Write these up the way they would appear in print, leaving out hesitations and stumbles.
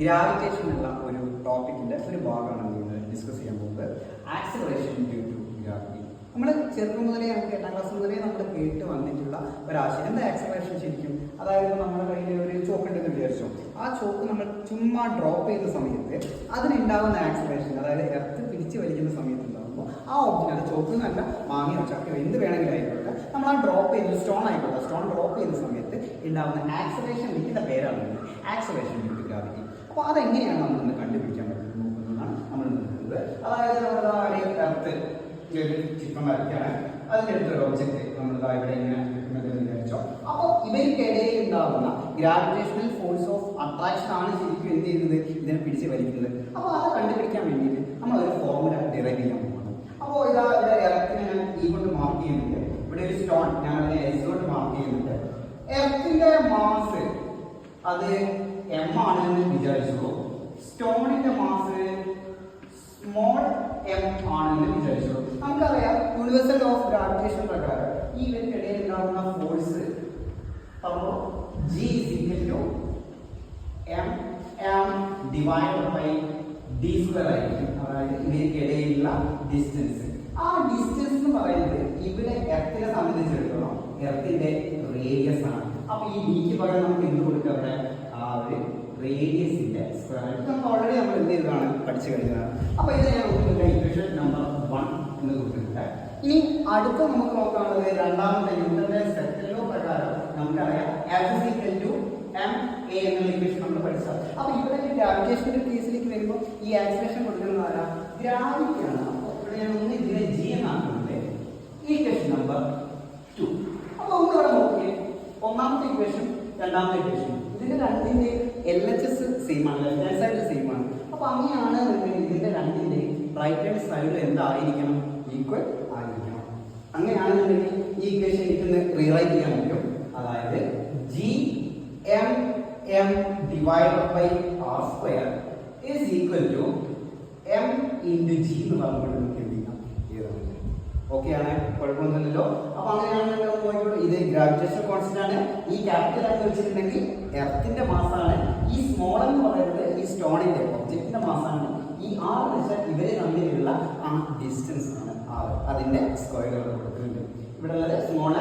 Gravitation ഉള്ള ഒരു ടോപ്പിക്കിന്റെ ഒരു ഭാഗമാണ് നമ്മൾ ഡിസ്കസ് ചെയ്യാൻ പോകുന്നത്. Acceleration due to gravity. നമ്മൾ ചെറുപ്പം മുതലേ നമുക്ക് 8ാം ക്ലാസ് മുതലേ നമ്മൾ കേട്ട് വന്നിട്ടുള്ള ഒരാശയം. എന്താ ആക്സിലറേഷൻ ശരിക്കും? അതായത് നമ്മുടെ കയ്യിൽ ഒരു ചോക്ക് ഉണ്ടെന്ന് വിചാരിച്ചു, ആ ചോക്ക് നമ്മൾ ചുമ്മാ ഡ്രോപ്പ് ചെയ്യുന്ന സമയത്ത് അതിനുണ്ടാകുന്ന ആക്സിലറേഷൻ, അതായത് എർത്ത് പിടിച്ച് വലിക്കുന്ന സമയത്ത് ഉണ്ടാകുമ്പോൾ ആ ഒബ്ജക്റ്റ്, അത് ചോക്ക് എന്നല്ല, മാങ്ങിയോ ചക്കയോ എന്ത് വേണമെങ്കിലും ആയിക്കോട്ടെ, നമ്മൾ ആ ഡ്രോപ്പ് ചെയ്യുന്ന സ്റ്റോൺ ആയിക്കോട്ടെ, സ്റ്റോൺ ഡ്രോപ്പ് ചെയ്യുന്ന സമയത്ത് ഉണ്ടാകുന്ന ആക്സിലറേഷൻ ഇതിന്റെ പേരാണ് ആക്സിലറേഷൻ ഡ്യൂ ടു ഗ്രാവിറ്റി. അപ്പോൾ അതെങ്ങനെയാണ് നമ്മളൊന്ന് കണ്ടുപിടിക്കാൻ പറ്റുന്നത് നോക്കുന്നതാണ് നമ്മൾ നോക്കുന്നത്. അതായത് നമ്മുടെ എർത്ത് ചിത്രം വരയ്ക്കാണ്, അതിൻ്റെ അടുത്തൊരു ഒബ്ജക്റ്റ് നമ്മൾ ഇവിടെ ഇങ്ങനെ വെക്കുന്നത് വിചാരിച്ചോ. അപ്പോൾ ഇവയ്ക്കിടയിൽ ഉണ്ടാകുന്ന ഗ്രാവിറ്റേഷണൽ ഫോഴ്സ് ഓഫ് അട്രാക്ഷൻ ആണ് ശരിക്കും എന്ത് ചെയ്യുന്നത്, ഇതിനെ പിടിച്ച് വലിക്കുന്നത്. അപ്പോൾ അത് കണ്ടുപിടിക്കാൻ വേണ്ടിയിട്ട് നമ്മളൊരു ഫോർമുല ഡിറൈവ് ചെയ്യാൻ പോകുന്നു. അപ്പോൾ ഇവിടെ എർത്തിനെ ഞാൻ ഈ കൊണ്ട് മാർക്ക് ചെയ്യുന്നുണ്ട്, ഇവിടെ ഒരു സ്റ്റോൺ ഞാൻ അതിനെ എസ് കൊണ്ട് മാർക്ക് ചെയ്യുന്നുണ്ട്. എർത്തിന്റെ മാസ് അത് എം ആണെന്ന് വിചാരിച്ചു, സ്റ്റോണിന്റെ മാസ് സ്മോൾ എം ആണെന്ന് വിചാരിച്ചു. നമുക്കറിയാം യൂണിവേഴ്സൽ ലോ ഓഫ് ഗ്രാവിറ്റേഷൻ പ്രകാരം ഈ ഇവയ്ക്കിടയിൽ ഉണ്ടാകുന്ന force G is equal to m divided by d square ആയിരിക്കും. അതായത് ഇവയ്ക്കിടയിലുള്ള ഡിസ്റ്റൻസ്. ആ ഡിസ്റ്റൻസ് എന്ന് പറയുന്നത് ഇവിടെ എർത്തിനെ സംബന്ധിച്ചിടത്തോളം എർത്തിന്റെ റേഡിയസ് ആണ്. അപ്പൊ ഈ ഡിക്ക് പകരം നമുക്ക് എന്ത് കൊടുക്കാം, അവിടെ ആ ഒരു റേഡിയസിന്റെ സ്ക്വയർ. നമുക്ക് ഓൾറെഡി നമ്മൾ എന്ത് ചെയ്തതാണ്, പഠിച്ചു കഴിഞ്ഞതാണ്. അപ്പൊ ഇത് ഞാൻ നോക്കുന്നില്ല, ഇക്വേഷൻ നമ്പർ 1 എന്ന് കൊടുത്തിട്ടുണ്ട്. ഇനി അടുത്ത നമുക്ക് നോക്കാനുള്ളത് രണ്ടാമത്തെ ന്യൂട്ടന്റെ സെക്കൻഡ് ലോ പ്രകാരം നമുക്കറിയാം F is equal to ma എന്നുള്ള ഇക്വേഷൻ നമ്മൾ പഠിച്ചത്. അപ്പൊ ഇവിടെ ഗ്രാവിറ്റേഷന്റെ കേസിലേക്ക് വരുമ്പോൾ ഈ ആക്സിലറേഷൻ കൊടുക്കുന്നത് ആരാ, ഗ്രാവിറ്റിയാണ്. അപ്പോൾ ഇവിടെ ഞാൻ ഒന്ന് ഇതിനെ g എന്നാക്കുന്നുണ്ട്, ഇക്വേഷൻ നമ്പർ 2. അപ്പൊ ഒന്ന് ഇവിടെ നോക്കിയേ, ഒന്നാമത്തെ ഇക്വേഷൻ രണ്ടാമത്തെ ഇക്വേഷൻ ഇതിന്റെ രണ്ടിന്റെ LHS സെയിം ആണ്, ലെഫ്റ്റ് ഹാൻഡ് സൈഡ് സെയിം ആണ്. അപ്പൊ അങ്ങനെയാണെന്നുണ്ടെങ്കിൽ ഇതിന്റെ രണ്ടിന്റെ റൈറ്റ് ഹാൻഡ് സൈഡിൽ എന്തായിരിക്കണം, ഈക്വൽ ആയിരിക്കണം. അങ്ങനെയാണെന്നുണ്ടെങ്കിൽ ഈ ഇക്വേഷൻ എനിക്കൊന്ന് റീറൈറ്റ് ചെയ്യാൻ പറ്റും. അതായത് m divided by r square is equal to m into g എന്ന് പറഞ്ഞുകൊണ്ട് നമുക്ക് എന്ത് ചെയ്യാം, എഴുതാം. ഓക്കെ ആണ്, കുഴപ്പമൊന്നുമില്ലല്ലോ. അപ്പൊ അങ്ങനെയാണെന്നുണ്ടെങ്കിൽ നോക്കിക്കോളൂ, ഇത് ഗ്രാവിറ്റേഷൻ കോൺസ്റ്റന്റ് ആണ്. ഈ ക്യാപിറ്റൽ ആക്കി വെച്ചിട്ടുണ്ടെങ്കിൽ എർത്തിന്റെ മാസാണ്, ഈ സ്മോൾ എന്ന് പറയുന്നത് ഈ സ്റ്റോണിന്റെ ഒബ്ജക്റ്റിന്റെ മാസാണ്, ഈ ആർ എന്ന് വെച്ചാൽ ഇവര് തമ്മിലുള്ള ആ ഡിസ്റ്റൻസ് ആണ് ആർ, അതിന്റെ സ്ക്വയർ കൊടുത്തിട്ടുണ്ട്. ഇവിടെ ഉള്ളത് സ്മോൾ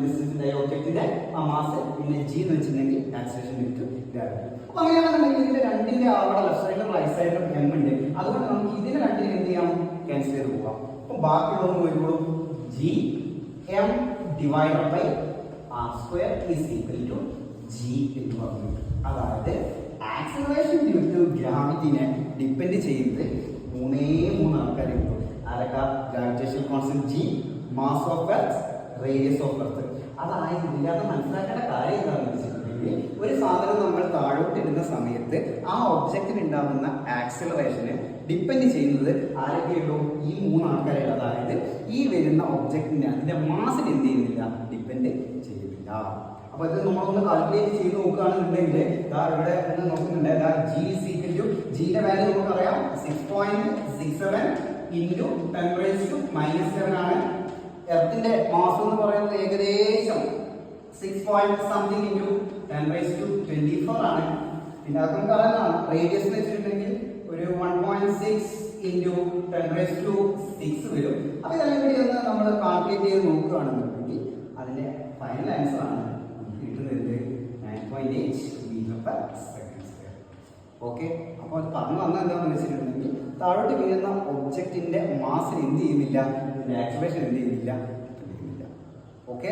ഡിസ്റ്റൻസിന്റെ ഒബ്ജക്റ്റിന്റെ ആ മാസ്, പിന്നെ ജി എന്ന് വെച്ചിട്ടുണ്ടെങ്കിൽ ആക്സിലറേഷൻ ഡ്യൂ ടു ഗ്രാവിറ്റി. അപ്പൊ അങ്ങനെയാണെന്നുണ്ടെങ്കിൽ ഇതിന്റെ രണ്ടിന്റെ അവിടെ ലെഫ്റ്റ് സൈഡിലും റൈറ്റ് സൈഡിലും എം ഉണ്ട്. അതുകൊണ്ട് നമുക്ക് ഇതിന് രണ്ടിന് എന്ത് ചെയ്യാം, ക്യാൻസൽ ചെയ്ത് പോകാം. അപ്പൊ ബാക്കിയുള്ളത് നോക്കിക്കോളും, G M divided by R square is equal to G എന്ന് പറഞ്ഞു. അതായത് ആക്സിലറേഷൻ ഡ്യൂ ടു ഗ്രാവിറ്റിനെ ഡിപ്പെൻഡ് ചെയ്യുന്നത് മൂന്ന് ആൾക്കാരുണ്ട്. ആരൊക്കെ? Gravitation constant G, mass of earth, radius of earth. അതായത് ഇതിനകത്ത് മനസ്സിലാക്കേണ്ട കാര്യം എന്താണെന്ന് വെച്ചിട്ടുണ്ടെങ്കിൽ, ഒരു സാധനം നമ്മൾ താഴോട്ട് ഇടുന്ന സമയത്ത് ആ ഒബ്ജക്റ്റിന് ഉണ്ടാകുന്ന ആക്സിലറേഷന് ഡിപ്പെൻഡ് ചെയ്യുന്നത് ആരൊക്കെയുള്ളൂ, ഈ മൂന്ന് ആൾക്കാരുള്ള. അതായത് ഈ വരുന്ന ഒബ്ജക്റ്റിന് അതിന്റെ മാസിന് എന്ത് ചെയ്യുന്നില്ല, ഡിപ്പെൻഡ് ചെയ്യുന്നില്ല. അപ്പൊ ഇത് നമ്മളൊന്ന് കാൽക്കുലേറ്റ് ചെയ്ത് നോക്കുകയാണെന്നുണ്ടെങ്കിൽ ഇവിടെ ഒന്ന് നോക്കുന്നുണ്ട്, ജി is equal to ജിയുടെ വാല്യൂ നമുക്കറിയാം 6.67 into 10⁻⁻7 ആണ്. എർത്തിന്റെ മാസ് എന്ന് പറയുന്നത് ഏകദേശം 6.something into 10⁻24 ആണ്. പിന്നെ അത് നമുക്ക് അറിയാം, റേഡിയസ് എന്ന് വെച്ചിട്ടുണ്ടെങ്കിൽ ഒരു 1.6 into 10⁻6 വരും. അപ്പൊ ഇതെല്ലാം കൂടി ഒന്ന് നമ്മൾ കാൽക്കുലേറ്റ് ചെയ്ത് നോക്കുകയാണെന്നുണ്ടെങ്കിൽ അതിന്റെ ഫൈനൽ ആൻസർ ആണ് കിട്ടുന്നത് 9.8 metre per second square. Okay, അപ്പോൾ അത് പറഞ്ഞു വന്നാൽ എന്താണെന്ന് വെച്ചിട്ടുണ്ടെങ്കിൽ താഴോട്ട് വീഴുന്ന ഒബ്ജക്റ്റിന്റെ മാസിന് എന്ത് ചെയ്യുന്നില്ല, ആക്സിലറേഷൻ എന്ത് ചെയ്യുന്നില്ല. ഓക്കെ,